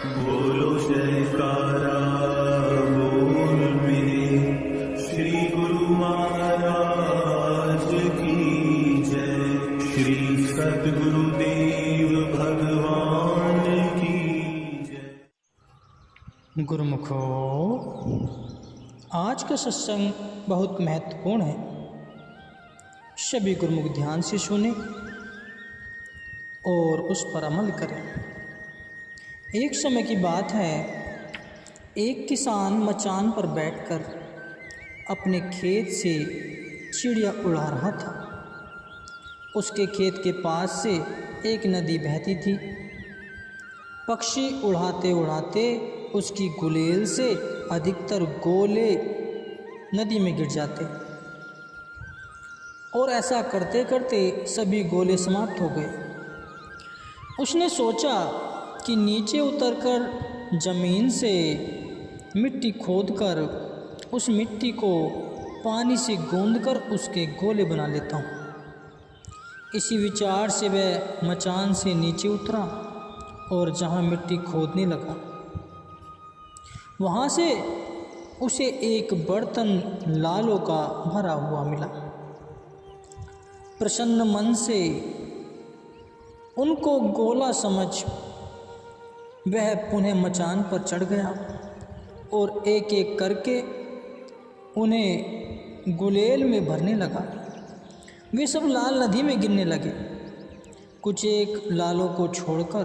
बोलो जयकारा बोल मेरे श्री गुरु महाराज की जय। श्री सद्गुरुदेव भगवान की जय। गुरुमुखो, आज का सत्संग बहुत महत्वपूर्ण है। सभी गुरुमुख ध्यान से सुने और उस पर अमल करें। एक समय की बात है, एक किसान मचान पर बैठकर अपने खेत से चिड़िया उड़ा रहा था। उसके खेत के पास से एक नदी बहती थी। पक्षी उड़ाते उड़ाते उसकी गुलेल से अधिकतर गोले नदी में गिर जाते और ऐसा करते करते सभी गोले समाप्त हो गए। उसने सोचा कि नीचे उतरकर ज़मीन से मिट्टी खोदकर उस मिट्टी को पानी से गूंदकर उसके गोले बना लेता हूँ। इसी विचार से वह मचान से नीचे उतरा और जहाँ मिट्टी खोदने लगा वहाँ से उसे एक बर्तन लालों का भरा हुआ मिला। प्रसन्न मन से उनको गोला समझ वह पुनः मचान पर चढ़ गया और एक एक करके उन्हें गुलेल में भरने लगा। वे सब लाल नदी में गिरने लगे। कुछ एक लालों को छोड़कर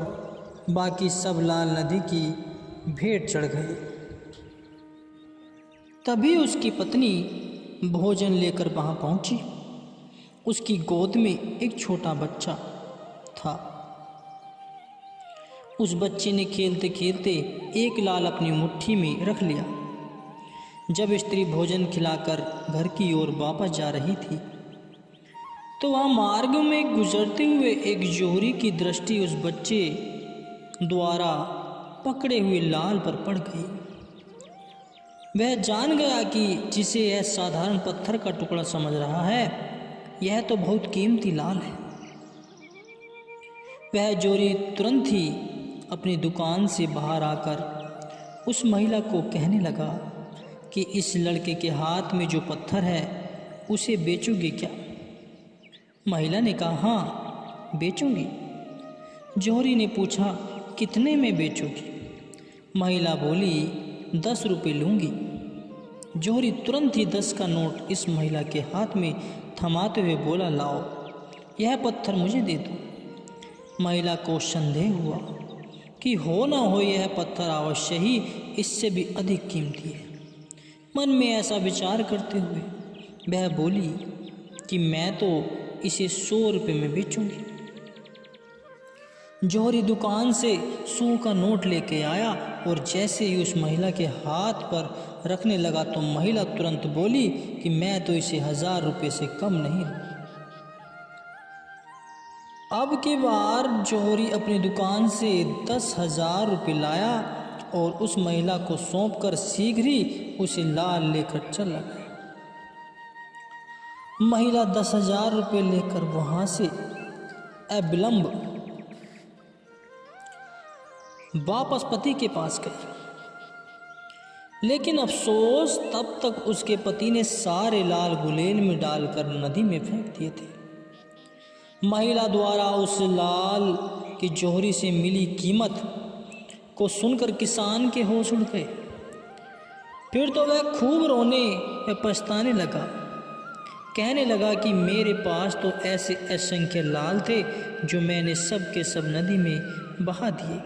बाकी सब लाल नदी की भेंट चढ़ गए। तभी उसकी पत्नी भोजन लेकर वहाँ पहुँची। उसकी गोद में एक छोटा बच्चा था। उस बच्चे ने खेलते खेलते एक लाल अपनी मुट्ठी में रख लिया। जब स्त्री भोजन खिलाकर घर की ओर वापस जा रही थी तो वहाँ मार्ग में गुजरते हुए एक जोहरी की दृष्टि उस बच्चे द्वारा पकड़े हुए लाल पर पड़ गई। वह जान गया कि जिसे यह साधारण पत्थर का टुकड़ा समझ रहा है, यह तो बहुत कीमती लाल है। वह जोहरी तुरंत ही अपनी दुकान से बाहर आकर उस महिला को कहने लगा कि इस लड़के के हाथ में जो पत्थर है उसे बेचोगे क्या? महिला ने कहा, हाँ बेचूंगी। जोहरी ने पूछा, कितने में बेचोगी? महिला बोली, 10 रुपये लूँगी। जोहरी तुरंत ही 10 का नोट इस महिला के हाथ में थमाते हुए बोला, लाओ यह पत्थर मुझे दे दो। महिला को संदेह हुआ कि हो ना हो यह पत्थर अवश्य ही इससे भी अधिक कीमती है। मन में ऐसा विचार करते हुए वह बोली कि मैं तो इसे 100 रुपये में बेचूंगी। जोहरी दुकान से 100 का नोट लेके आया और जैसे ही उस महिला के हाथ पर रखने लगा तो महिला तुरंत बोली कि मैं तो इसे 1000 रुपये से कम नहीं। अब की बार जोहरी अपनी दुकान से 10,000 रुपये लाया और उस महिला को सौंपकर शीघ्र ही उसे लाल लेकर चला गया। महिला 10,000 रुपये लेकर वहां से अविलंब वापस पति के पास गई। लेकिन अफसोस, तब तक उसके पति ने सारे लाल गुलेल में डालकर नदी में फेंक दिए थे। महिला द्वारा उस लाल की जोहरी से मिली कीमत को सुनकर किसान के होश उड़ गए। फिर तो वह खूब रोने व पछताने लगा। कहने लगा कि मेरे पास तो ऐसे असंख्य लाल थे जो मैंने सब के सब नदी में बहा दिए।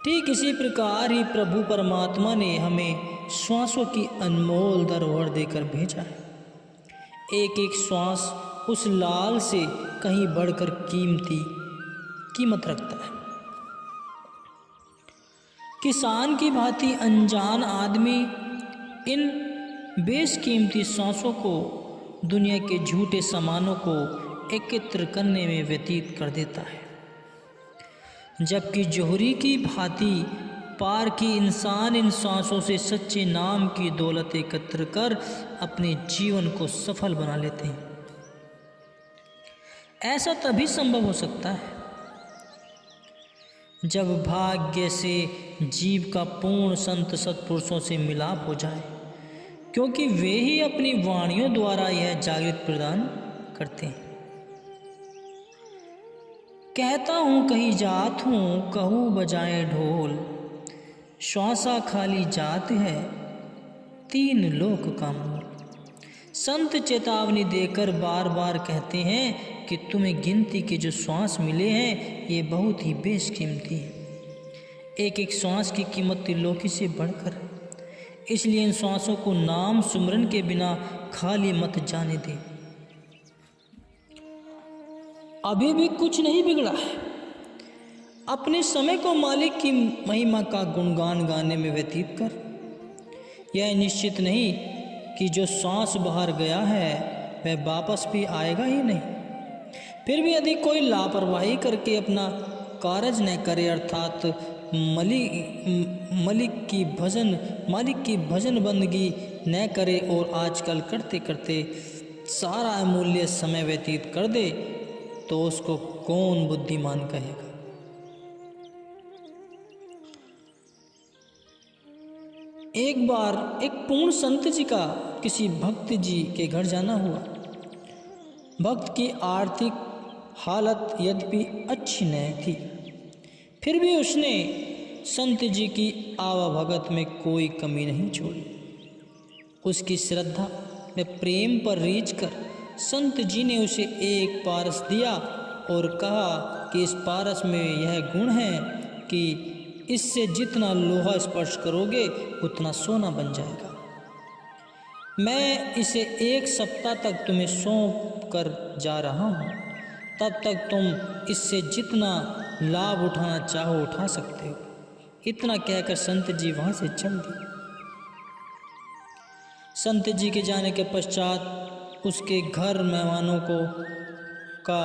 ठीक इसी प्रकार ही प्रभु परमात्मा ने हमें श्वासों की अनमोल धरोहर देकर भेजा है। एक एक श्वास उस लाल से कहीं बढ़कर कीमत रखता है। किसान की भांति अनजान आदमी इन बेशकीमती सांसों को दुनिया के झूठे सामानों को एकत्र करने में व्यतीत कर देता है, जबकि जोहरी की भांति पार की इंसान इन सांसों से सच्चे नाम की दौलत एकत्र कर अपने जीवन को सफल बना लेते हैं। ऐसा तभी संभव हो सकता है जब भाग्य से जीव का पूर्ण संत सत्पुरुषों से मिलाप हो जाए, क्योंकि वे ही अपनी वाणियों द्वारा यह जागृत प्रदान करते हैं। कहता हूँ कहीं जात हूँ, कहूँ बजाए ढोल, श्वासा खाली जात है, तीन लोक का मोल। संत चेतावनी देकर बार बार कहते हैं कि तुम्हें गिनती के जो श्वास मिले हैं ये बहुत ही बेशकीमती है। एक एक श्वास की कीमत त्रिलोकी से बढ़कर है, इसलिए इन श्वासों को नाम सुमरन के बिना खाली मत जाने दें। अभी भी कुछ नहीं बिगड़ा है। अपने समय को मालिक की महिमा का गुणगान गाने में व्यतीत कर। यह निश्चित नहीं कि जो श्वास बाहर गया है वह वापस भी आएगा ही नहीं। फिर भी यदि कोई लापरवाही करके अपना कारज न करे, अर्थात मालिक की भजन बंदगी न करे और आजकल करते करते सारा अमूल्य समय व्यतीत कर दे, तो उसको कौन बुद्धिमान कहेगा। एक बार एक पूर्ण संत जी का किसी भक्त जी के घर जाना हुआ। भक्त की आर्थिक हालत यद्यपि अच्छी नहीं थी, फिर भी उसने संत जी की आवाभगत में कोई कमी नहीं छोड़ी। उसकी श्रद्धा व प्रेम पर रीझ कर संत जी ने उसे एक पारस दिया और कहा कि इस पारस में यह गुण है कि इससे जितना लोहा स्पर्श करोगे उतना सोना बन जाएगा। मैं इसे 1 सप्ताह तक तुम्हें सौंप कर जा रहा हूँ, तब तक तुम इससे जितना लाभ उठाना चाहो उठा सकते हो। इतना कहकर संत जी वहाँ से चल दिए। संत जी के जाने के पश्चात उसके घर मेहमानों का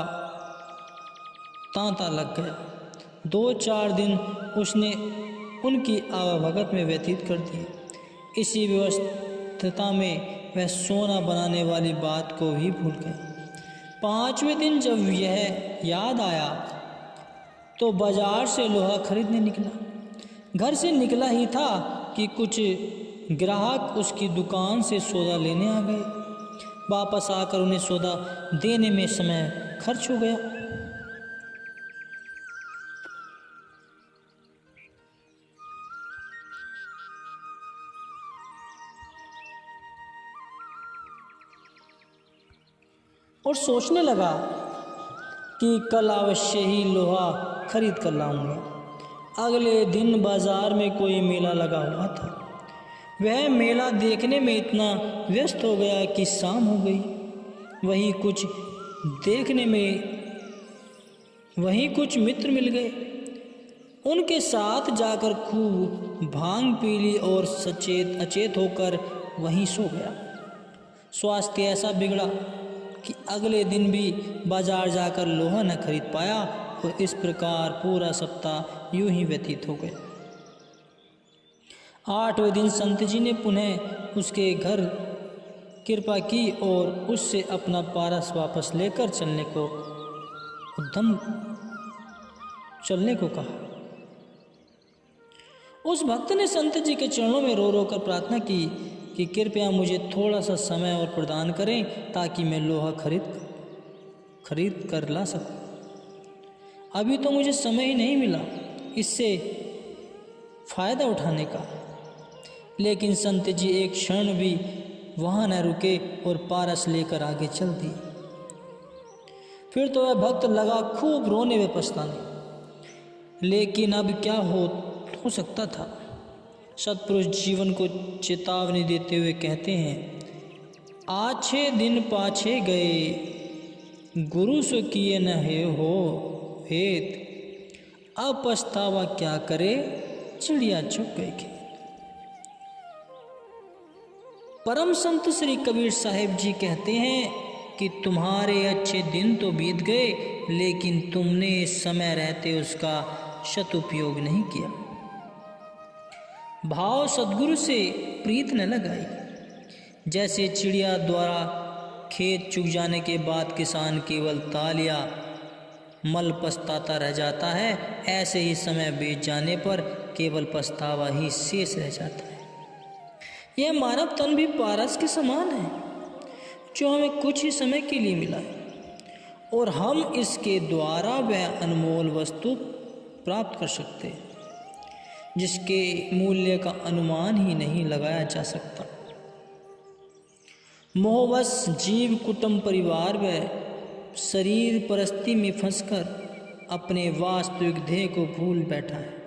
तांता लग गया। 2-4 दिन उसने उनकी आवाभगत में व्यतीत कर दिए। इसी व्यवस्था में वह सोना बनाने वाली बात को भी भूल गए। 5वें दिन जब यह याद आया तो बाजार से लोहा खरीदने निकला। घर से निकला ही था कि कुछ ग्राहक उसकी दुकान से सौदा लेने आ गए। वापस आकर उन्हें सौदा देने में समय खर्च हो गया। और सोचने लगा कि कल अवश्य ही लोहा खरीद कर लाऊंगा। अगले दिन बाजार में कोई मेला लगा हुआ था। वह मेला देखने में इतना व्यस्त हो गया कि शाम हो गई। वहीं कुछ मित्र मिल गए। उनके साथ जाकर खूब भांग पी ली और अचेत होकर वहीं सो गया। स्वास्थ्य ऐसा बिगड़ा कि अगले दिन भी बाजार जाकर लोहा न खरीद पाया और इस प्रकार पूरा सप्ताह यूं ही व्यतीत हो गया। 8वें दिन संत जी ने पुनः उसके घर कृपा की और उससे अपना पारस वापस लेकर चलने को कहा। उस भक्त ने संत जी के चरणों में रो रो कर प्रार्थना की कि कृपया मुझे थोड़ा सा समय और प्रदान करें ताकि मैं लोहा खरीद कर ला सकूं। अभी तो मुझे समय ही नहीं मिला इससे फायदा उठाने का। लेकिन संत जी एक क्षण भी वहाँ न रुके और पारस लेकर आगे चल दिए। फिर तो वह भक्त लगा खूब रोने व पछताने। लेकिन अब क्या हो सकता था। सत्पुरुष जीवन को चेतावनी देते हुए कहते हैं, आछे दिन पाछे गए, गुरु सो किए न हो हेत, अब पछतावा क्या करे, चिड़िया चुग गई खेत। परम संत श्री कबीर साहिब जी कहते हैं कि तुम्हारे अच्छे दिन तो बीत गए, लेकिन तुमने समय रहते उसका सदुपयोग नहीं किया। भाव सद्गुरु से प्रीत न लगाई। जैसे चिड़िया द्वारा खेत चुग जाने के बाद किसान केवल तालियां मल पछताता रह जाता है, ऐसे ही समय बीत जाने पर केवल पछतावा ही शेष रह जाता है। यह मानव तन भी पारस के समान है, जो हमें कुछ ही समय के लिए मिला है और हम इसके द्वारा वह अनमोल वस्तु प्राप्त कर सकते हैं जिसके मूल्य का अनुमान ही नहीं लगाया जा सकता। मोहवश जीव कुटुंब परिवार व शरीर परस्ती में फंसकर अपने वास्तविक ध्येय को भूल बैठा है।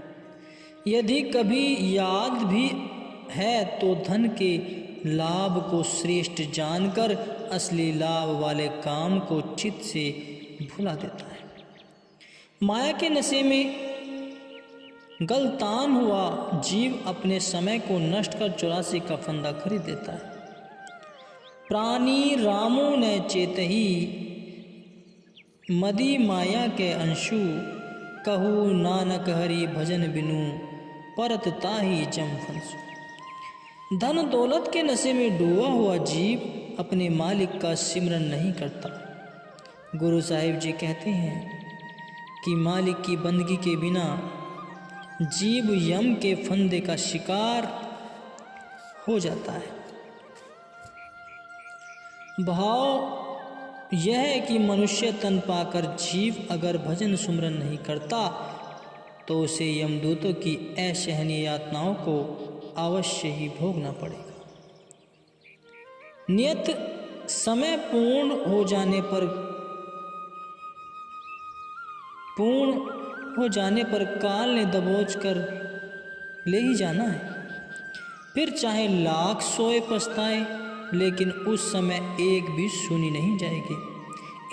यदि कभी याद भी है तो धन के लाभ को श्रेष्ठ जानकर असली लाभ वाले काम को चित्त से भुला देता है। माया के नशे में गलतान हुआ जीव अपने समय को नष्ट कर 84 का फंदा खरीद देता है। प्राणी रामो न चेतही मदी माया के अंशु, कहू नानक हरि भजन बिनु परत ताही जम फंसु। धन दौलत के नशे में डूबा हुआ जीव अपने मालिक का सिमरन नहीं करता। गुरु साहिब जी कहते हैं कि मालिक की बंदगी के बिना जीव यम के फंदे का शिकार हो जाता है। भाव यह है कि मनुष्य तन पाकर जीव अगर भजन सुमरन नहीं करता तो उसे यमदूतों की असहनीय यातनाओं को अवश्य ही भोगना पड़ेगा। नियत समय पूर्ण हो जाने पर काल ने दबोच कर ले ही जाना है। फिर चाहे लाख सोए पछताए, लेकिन उस समय एक भी सुनी नहीं जाएगी।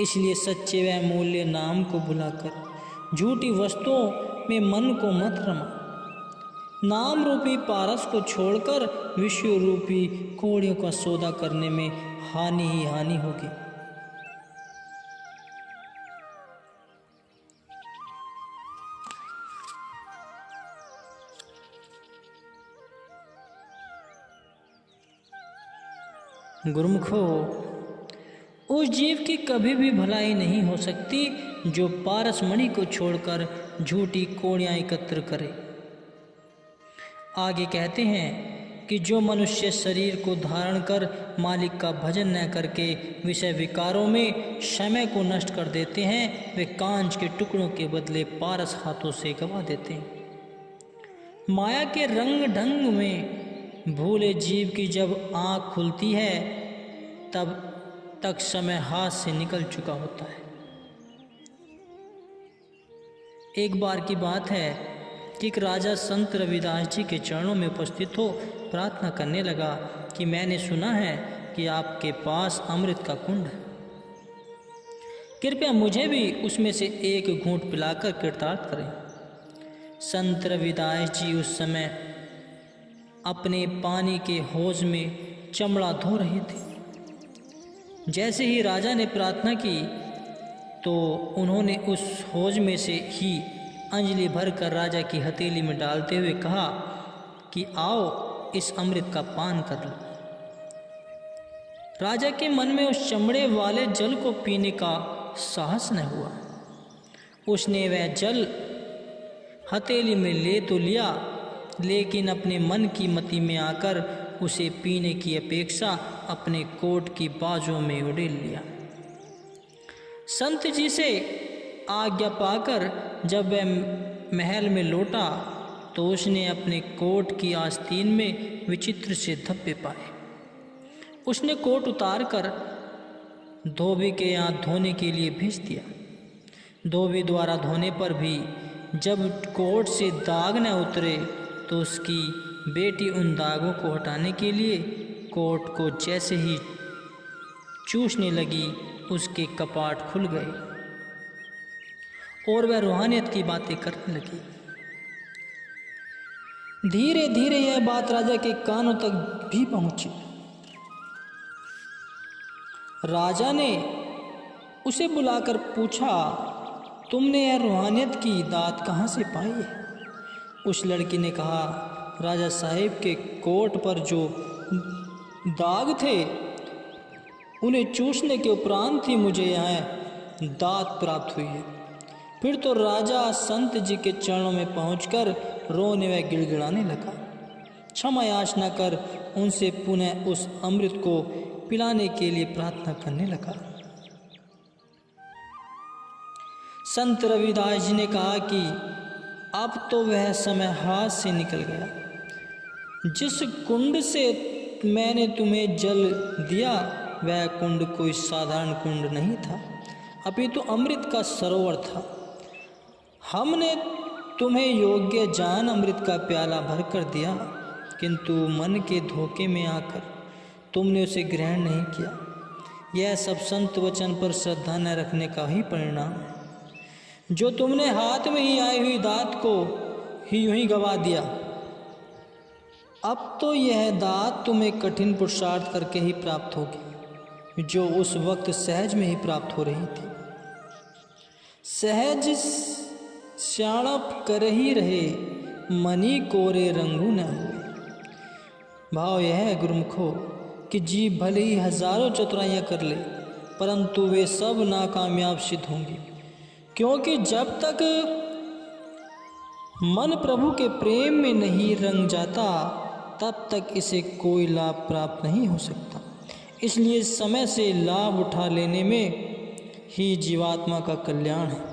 इसलिए सच्चे व मूल्य नाम को भुलाकर झूठी वस्तुओं में मन को मत रमा। नाम रूपी पारस को छोड़कर विश्व रूपी कोड़ियों का सौदा करने में हानि ही हानि होगी। गुरुमुखो, उस जीव की कभी भी भलाई नहीं हो सकती जो पारस मणि को छोड़कर झूठी कोड़ियाँ एकत्र करे। आगे कहते हैं कि जो मनुष्य शरीर को धारण कर मालिक का भजन न करके विषय विकारों में समय को नष्ट कर देते हैं, वे कांच के टुकड़ों के बदले पारस हाथों से गवा देते हैं। माया के रंग ढंग में भूले जीव की जब आँख खुलती है तब तक समय हाथ से निकल चुका होता है। एक बार की बात है कि एक राजा संत रविदास जी के चरणों में उपस्थित हो प्रार्थना करने लगा कि मैंने सुना है कि आपके पास अमृत का कुंड है, कृपया मुझे भी उसमें से एक घूंट पिलाकर कृतार्थ करें। संत रविदास जी उस समय अपने पानी के हौज में चमड़ा धो रहे थे। जैसे ही राजा ने प्रार्थना की तो उन्होंने उस हौज में से ही अंजलि भरकर राजा की हथेली में डालते हुए कहा कि आओ इस अमृत का पान कर लो। राजा के मन में उस चमड़े वाले जल को पीने का साहस न हुआ। उसने वह जल हथेली में ले तो लिया, लेकिन अपने मन की मति में आकर उसे पीने की अपेक्षा अपने कोट की बाजों में उड़ेल लिया। संत जी से आज्ञा पाकर जब वह महल में लौटा तो उसने अपने कोट की आस्तीन में विचित्र से धब्बे पाए। उसने कोट उतार कर धोबी के यहाँ धोने के लिए भेज दिया। धोबी द्वारा धोने पर भी जब कोट से दाग न उतरे तो उसकी बेटी उन दागों को हटाने के लिए कोट को जैसे ही चूसने लगी, उसके कपाट खुल गए और वह रूहानियत की बातें करने लगी। धीरे धीरे यह बात राजा के कानों तक भी पहुंची। राजा ने उसे बुलाकर पूछा, तुमने यह रूहानियत की दात कहाँ से पाई है? उस लड़की ने कहा, राजा साहिब के कोट पर जो दाग थे उन्हें चूसने के उपरांत ही मुझे यहाँ दात प्राप्त हुई है। फिर तो राजा संत जी के चरणों में पहुंचकर रोने व गिड़गिड़ाने लगा। क्षमा याचना कर उनसे पुनः उस अमृत को पिलाने के लिए प्रार्थना करने लगा। संत रविदास जी ने कहा कि अब तो वह समय हाथ से निकल गया। जिस कुंड से मैंने तुम्हें जल दिया वह कुंड कोई साधारण कुंड नहीं था, अपितु अमृत का सरोवर था। हमने तुम्हें योग्य जान अमृत का प्याला भर कर दिया, किंतु मन के धोखे में आकर तुमने उसे ग्रहण नहीं किया। यह सब संत वचन पर श्रद्धा न रखने का ही परिणाम है। जो तुमने हाथ में ही आई हुई दात को ही यूं ही गवा दिया। अब तो यह दात तुम्हें कठिन पुरुषार्थ करके ही प्राप्त होगी, जो उस वक्त सहज में ही प्राप्त हो रही थी। सहज श्याणप कर ही रहे, मनी कोरे रंगू न हुए। भाव यह है गुरुमुखो कि जीव भले ही हजारों चतुराइयाँ कर ले, परंतु वे सब नाकामयाब सिद्ध होंगी, क्योंकि जब तक मन प्रभु के प्रेम में नहीं रंग जाता तब तक इसे कोई लाभ प्राप्त नहीं हो सकता। इसलिए समय से लाभ उठा लेने में ही जीवात्मा का कल्याण है।